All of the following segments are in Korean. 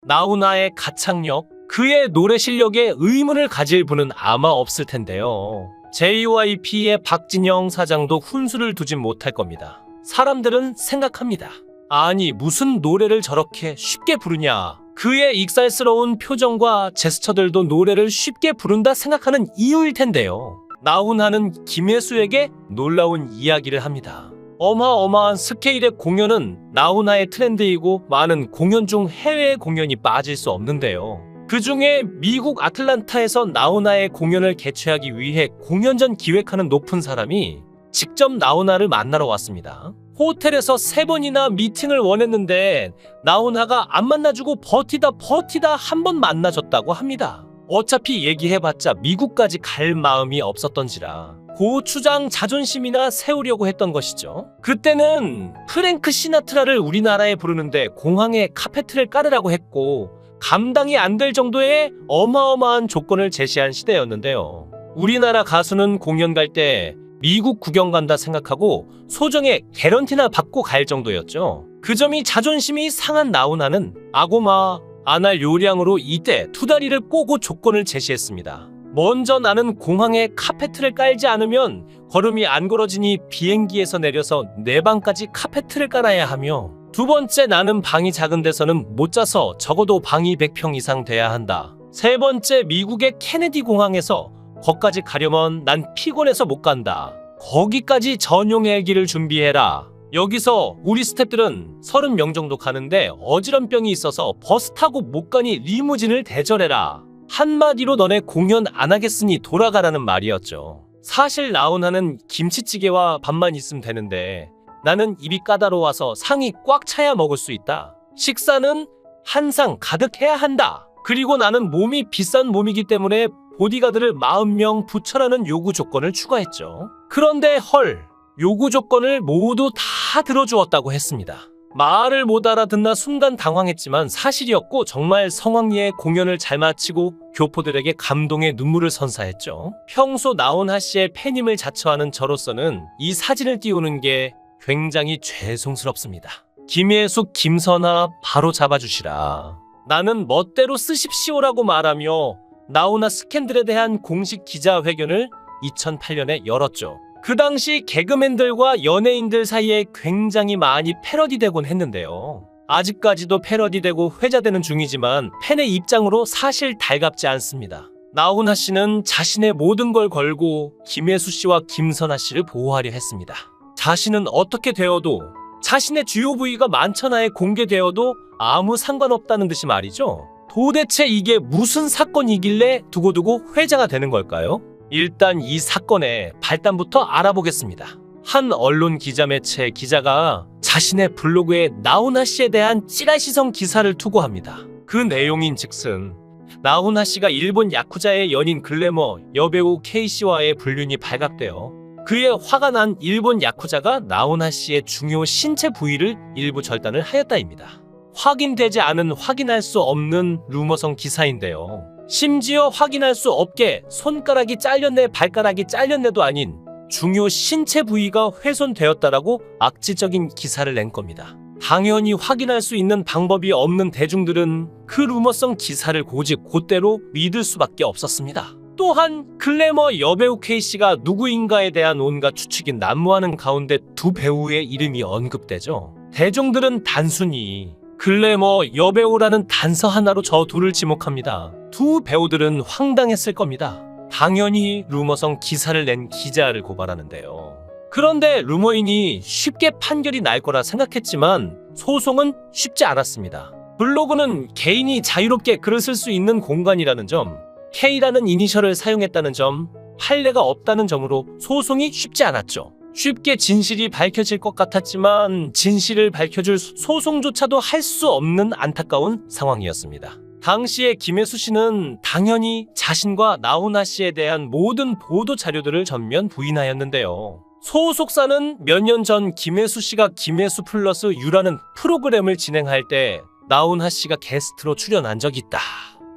나훈아의 가창력, 그의 노래 실력에 의문을 가질 분은 아마 없을 텐데요. JYP의 박진영 사장도 훈수를 두진 못할 겁니다. 사람들은 생각합니다. 아니, 무슨 노래를 저렇게 쉽게 부르냐. 그의 익살스러운 표정과 제스처들도 노래를 쉽게 부른다 생각하는 이유일 텐데요. 나훈아는 김혜수에게 놀라운 이야기를 합니다. 어마어마한 스케일의 공연은 나훈아의 트렌드이고 많은 공연 중 해외 공연이 빠질 수 없는데요. 그 중에 미국 아틀란타에서 나훈아의 공연을 개최하기 위해 공연전 기획하는 높은 사람이 직접 나훈아를 만나러 왔습니다. 호텔에서 3번이나 미팅을 원했는데 나훈아가 안 만나주고 버티다 한 번 만나줬다고 합니다. 어차피 얘기해봤자 미국까지 갈 마음이 없었던지라 고추장 자존심이나 세우려고 했던 것이죠. 그때는 프랭크 시나트라를 우리나라에 부르는데 공항에 카페트를 깔으라고 했고 감당이 안 될 정도의 어마어마한 조건을 제시한 시대였는데요. 우리나라 가수는 공연 갈 때 미국 구경 간다 생각하고 소정의 개런티나 받고 갈 정도였죠. 그 점이 자존심이 상한 나훈아는 아고마 안 할 요량으로 이때 2다리를 꼬고 조건을 제시했습니다. 먼저 나는 공항에 카페트를 깔지 않으면 걸음이 안 걸어지니 비행기에서 내려서 내 방까지 카페트를 깔아야 하며, 두 번째 나는 방이 작은 데서는 못 자서 적어도 방이 100평 이상 돼야 한다. 세 번째 미국의 케네디 공항에서 거기까지 가려면 난 피곤해서 못 간다. 거기까지 전용 헬기를 준비해라. 여기서 우리 스태프들은 30명 정도 가는데 어지럼병이 있어서 버스 타고 못 가니 리무진을 대절해라. 한마디로 너네 공연 안 하겠으니 돌아가라는 말이었죠. 사실 나훈아는 김치찌개와 밥만 있으면 되는데 나는 입이 까다로워서 상이 꽉 차야 먹을 수 있다. 식사는 한 상 가득 해야 한다. 그리고 나는 몸이 비싼 몸이기 때문에 보디가드를 40명 붙여라는 요구 조건을 추가했죠. 그런데 요구 조건을 모두 다 들어주었다고 했습니다. 말을 못 알아듣나 순간 당황했지만 사실이었고 정말 성황리에 공연을 잘 마치고 교포들에게 감동의 눈물을 선사했죠. 평소 나훈아 씨의 팬임을 자처하는 저로서는 이 사진을 띄우는 게 굉장히 죄송스럽습니다. 김혜숙, 김선아 바로 잡아주시라. 나는 멋대로 쓰십시오라고 말하며 나훈아 스캔들에 대한 공식 기자회견을 2008년에 열었죠. 그 당시 개그맨들과 연예인들 사이에 굉장히 많이 패러디되곤 했는데요. 아직까지도 패러디되고 회자되는 중이지만 팬의 입장으로 사실 달갑지 않습니다. 나훈아 씨는 자신의 모든 걸 걸고 김혜수 씨와 김선아 씨를 보호하려 했습니다. 자신은 어떻게 되어도 자신의 주요 부위가 만천하에 공개되어도 아무 상관없다는 듯이 말이죠. 도대체 이게 무슨 사건이길래 두고두고 회자가 되는 걸까요? 일단 이 사건의 발단부터 알아보겠습니다. 한 언론 기자 매체 기자가 자신의 블로그에 나훈아 씨에 대한 찌라시성 기사를 투고합니다. 그 내용인즉슨 나훈아 씨가 일본 야쿠자의 연인 글래머 여배우 K씨와의 불륜이 발각되어 그에 화가 난 일본 야쿠자가 나훈아 씨의 중요 신체 부위를 일부 절단을 하였다입니다. 확인되지 않은 확인할 수 없는 루머성 기사인데요. 심지어 확인할 수 없게 손가락이 잘렸네 발가락이 잘렸네도 아닌 중요 신체 부위가 훼손되었다라고 악질적인 기사를 낸 겁니다. 당연히 확인할 수 있는 방법이 없는 대중들은 그 루머성 기사를 고집 곧대로 믿을 수밖에 없었습니다. 또한 글래머 여배우 K씨가 누구인가에 대한 온갖 추측이 난무하는 가운데 두 배우의 이름이 언급되죠. 대중들은 단순히 글래머 여배우라는 단서 하나로 저 둘을 지목합니다. 두 배우들은 황당했을 겁니다. 당연히 루머성 기사를 낸 기자를 고발하는데요. 그런데 루머인이 쉽게 판결이 날 거라 생각했지만 소송은 쉽지 않았습니다. 블로그는 개인이 자유롭게 글을 쓸 수 있는 공간이라는 점, K라는 이니셜을 사용했다는 점, 판례가 없다는 점으로 소송이 쉽지 않았죠. 쉽게 진실이 밝혀질 것 같았지만 진실을 밝혀줄 소송조차도 할 수 없는 안타까운 상황이었습니다. 당시에 김혜수 씨는 당연히 자신과 나훈아 씨에 대한 모든 보도 자료들을 전면 부인하였는데요. 소속사는 몇 년 전 김혜수 씨가 김혜수 플러스 U라는 프로그램을 진행할 때 나훈아 씨가 게스트로 출연한 적이 있다.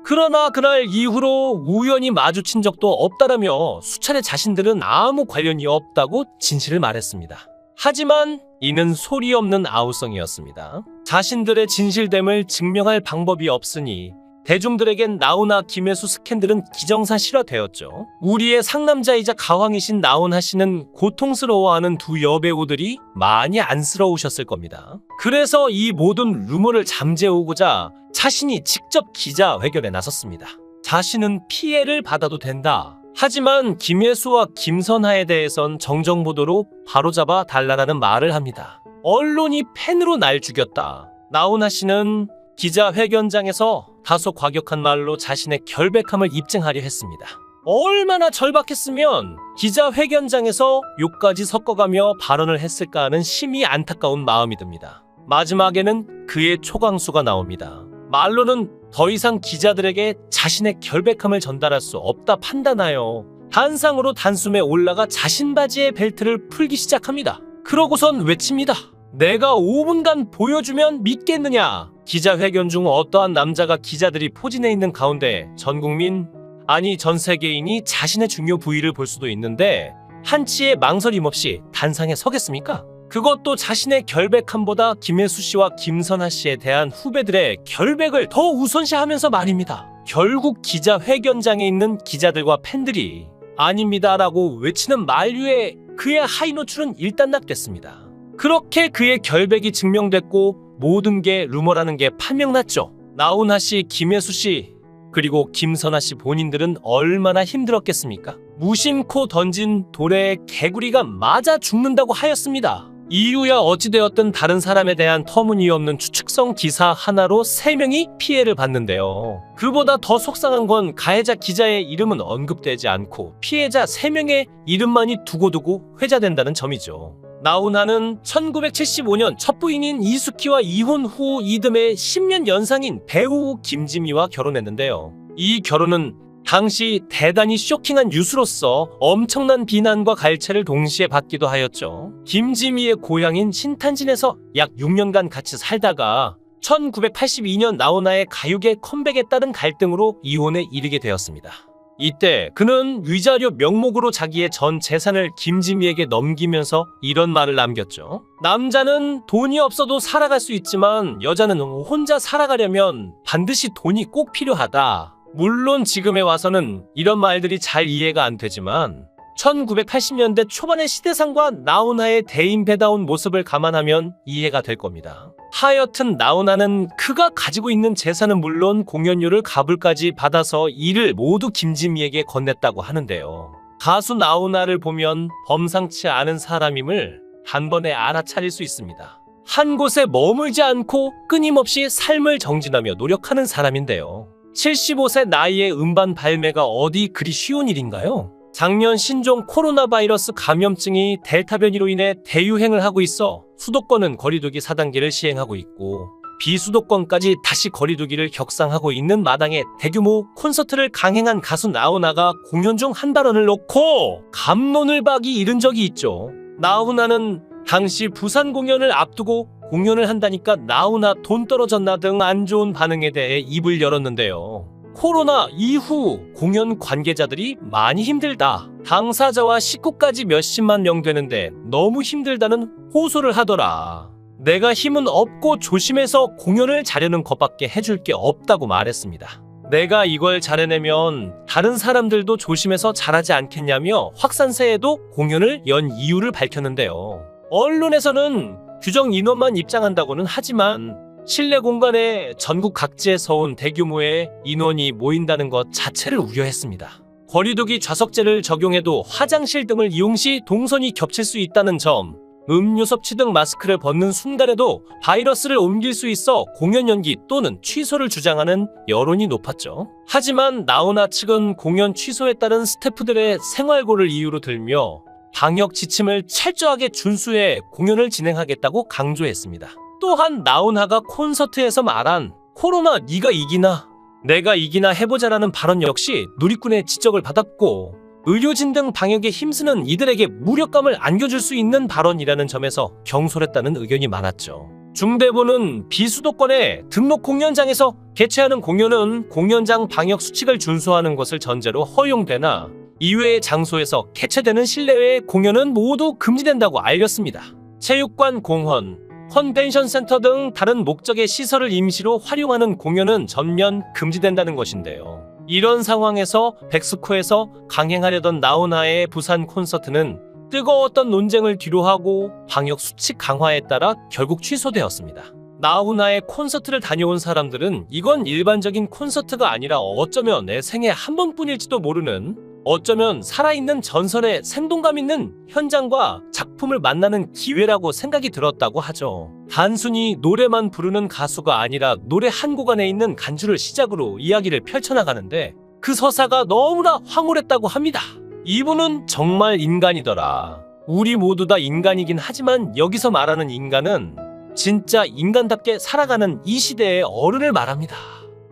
그러나 그날 이후로 우연히 마주친 적도 없다라며 수차례 자신들은 아무 관련이 없다고 진실을 말했습니다. 하지만 이는 소리 없는 아우성이었습니다. 자신들의 진실됨을 증명할 방법이 없으니 대중들에겐 나훈아 김혜수 스캔들은 기정사실화되었죠. 우리의 상남자이자 가왕이신 나훈아 씨는 고통스러워하는 두 여배우들이 많이 안쓰러우셨을 겁니다. 그래서 이 모든 루머를 잠재우고자 자신이 직접 기자회견에 나섰습니다. 자신은 피해를 받아도 된다. 하지만 김혜수와 김선하에 대해선 정정보도로 바로잡아 달라라는 말을 합니다. 언론이 팬으로 날 죽였다. 나훈아 씨는 기자회견장에서 다소 과격한 말로 자신의 결백함을 입증하려 했습니다. 얼마나 절박했으면 기자회견장에서 욕까지 섞어가며 발언을 했을까 하는 심히 안타까운 마음이 듭니다. 마지막에는 그의 초강수가 나옵니다. 말로는 더 이상 기자들에게 자신의 결백함을 전달할 수 없다 판단하여 단상으로 단숨에 올라가 자신 바지의 벨트를 풀기 시작합니다. 그러고선 외칩니다. 내가 5분간 보여주면 믿겠느냐. 기자회견 중 어떠한 남자가 기자들이 포진해 있는 가운데 전 국민, 아니 전 세계인이 자신의 중요 부위를 볼 수도 있는데 한치의 망설임 없이 단상에 서겠습니까? 그것도 자신의 결백함보다 김혜수 씨와 김선하 씨에 대한 후배들의 결백을 더 우선시하면서 말입니다. 결국 기자회견장에 있는 기자들과 팬들이 아닙니다라고 외치는 만류에 그의 하이 노출은 일단락됐습니다. 그렇게 그의 결백이 증명됐고 모든 게 루머라는 게 판명났죠. 나훈아 씨, 김혜수 씨, 그리고 김선하 씨 본인들은 얼마나 힘들었겠습니까? 무심코 던진 돌에 개구리가 맞아 죽는다고 하였습니다. 이유야 어찌되었든 다른 사람에 대한 터무니없는 추측성 기사 하나로 3명이 피해를 봤는데요. 그보다 더 속상한 건 가해자 기자의 이름은 언급되지 않고 피해자 3명의 이름만이 두고두고 회자된다는 점이죠. 나훈아는 1975년 첫 부인인 이숙희와 이혼 후 이듬해 10년 연상인 배우 김지미와 결혼했는데요. 이 결혼은 당시 대단히 쇼킹한 뉴스로서 엄청난 비난과 갈채를 동시에 받기도 하였죠. 김지미의 고향인 신탄진에서 약 6년간 같이 살다가 1982년 나훈아의 가요계 컴백에 따른 갈등으로 이혼에 이르게 되었습니다. 이때 그는 위자료 명목으로 자기의 전 재산을 김지미에게 넘기면서 이런 말을 남겼죠. 남자는 돈이 없어도 살아갈 수 있지만 여자는 혼자 살아가려면 반드시 돈이 꼭 필요하다. 물론 지금에 와서는 이런 말들이 잘 이해가 안 되지만 1980년대 초반의 시대상과 나훈아의 대인배다운 모습을 감안하면 이해가 될 겁니다. 하여튼 나훈아는 그가 가지고 있는 재산은 물론 공연료를 가불까지 받아서 이를 모두 김지미에게 건넸다고 하는데요. 가수 나훈아를 보면 범상치 않은 사람임을 단번에 알아차릴 수 있습니다. 한 곳에 머물지 않고 끊임없이 삶을 정진하며 노력하는 사람인데요. 75세 나이에 음반 발매가 어디 그리 쉬운 일인가요? 작년 신종 코로나 바이러스 감염증이 델타 변이로 인해 대유행을 하고 있어 수도권은 거리두기 4단계를 시행하고 있고 비수도권까지 다시 거리두기를 격상하고 있는 마당에 대규모 콘서트를 강행한 가수 나훈아가 공연 중 한 발언을 놓고 갑론을 박이 이른 적이 있죠. 나훈아는 당시 부산 공연을 앞두고 공연을 한다니까 나훈아 돈 떨어졌나 등 안 좋은 반응에 대해 입을 열었는데요. 코로나 이후 공연 관계자들이 많이 힘들다. 당사자와 식구까지 몇십만 명 되는데 너무 힘들다는 호소를 하더라. 내가 힘은 없고 조심해서 공연을 자려는 것밖에 해줄 게 없다고 말했습니다. 내가 이걸 잘해내면 다른 사람들도 조심해서 잘하지 않겠냐며 확산세에도 공연을 연 이유를 밝혔는데요. 언론에서는 규정 인원만 입장한다고는 하지만 실내 공간에 전국 각지에서 온 대규모의 인원이 모인다는 것 자체를 우려했습니다. 거리두기 좌석제를 적용해도 화장실 등을 이용 시 동선이 겹칠 수 있다는 점, 음료 섭취 등 마스크를 벗는 순간에도 바이러스를 옮길 수 있어 공연 연기 또는 취소를 주장하는 여론이 높았죠. 하지만 나훈아 측은 공연 취소에 따른 스태프들의 생활고를 이유로 들며 방역 지침을 철저하게 준수해 공연을 진행하겠다고 강조했습니다. 또한 나훈아가 콘서트에서 말한 코로나 네가 이기나 내가 이기나 해보자라는 발언 역시 누리꾼의 지적을 받았고 의료진 등 방역에 힘쓰는 이들에게 무력감을 안겨줄 수 있는 발언이라는 점에서 경솔했다는 의견이 많았죠. 중대본은 비수도권의 등록 공연장에서 개최하는 공연은 공연장 방역 수칙을 준수하는 것을 전제로 허용되나 이외의 장소에서 개최되는 실내외 공연은 모두 금지된다고 알렸습니다. 체육관, 공원, 컨벤션 센터 등 다른 목적의 시설을 임시로 활용하는 공연은 전면 금지된다는 것인데요. 이런 상황에서 백스코에서 강행하려던 나훈아의 부산 콘서트는 뜨거웠던 논쟁을 뒤로하고 방역 수칙 강화에 따라 결국 취소되었습니다. 나훈아의 콘서트를 다녀온 사람들은 이건 일반적인 콘서트가 아니라 어쩌면 내 생애 한 번뿐일지도 모르는, 어쩌면 살아있는 전설의 생동감 있는 현장과 작품을 만나는 기회라고 생각이 들었다고 하죠. 단순히 노래만 부르는 가수가 아니라 노래 한 곡 안에 있는 간주를 시작으로 이야기를 펼쳐나가는데 그 서사가 너무나 황홀했다고 합니다. 이분은 정말 인간이더라. 우리 모두 다 인간이긴 하지만 여기서 말하는 인간은 진짜 인간답게 살아가는 이 시대의 어른을 말합니다.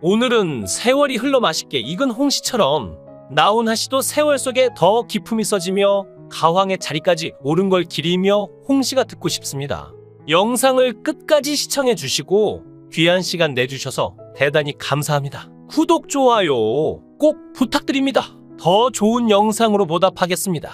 오늘은 세월이 흘러 맛있게 익은 홍시처럼 나훈아 씨도 세월 속에 더 기품이 써지며 가왕의 자리까지 오른 걸 기리며 홍시가 듣고 싶습니다. 영상을 끝까지 시청해 주시고 귀한 시간 내주셔서 대단히 감사합니다. 구독, 좋아요 꼭 부탁드립니다. 더 좋은 영상으로 보답하겠습니다.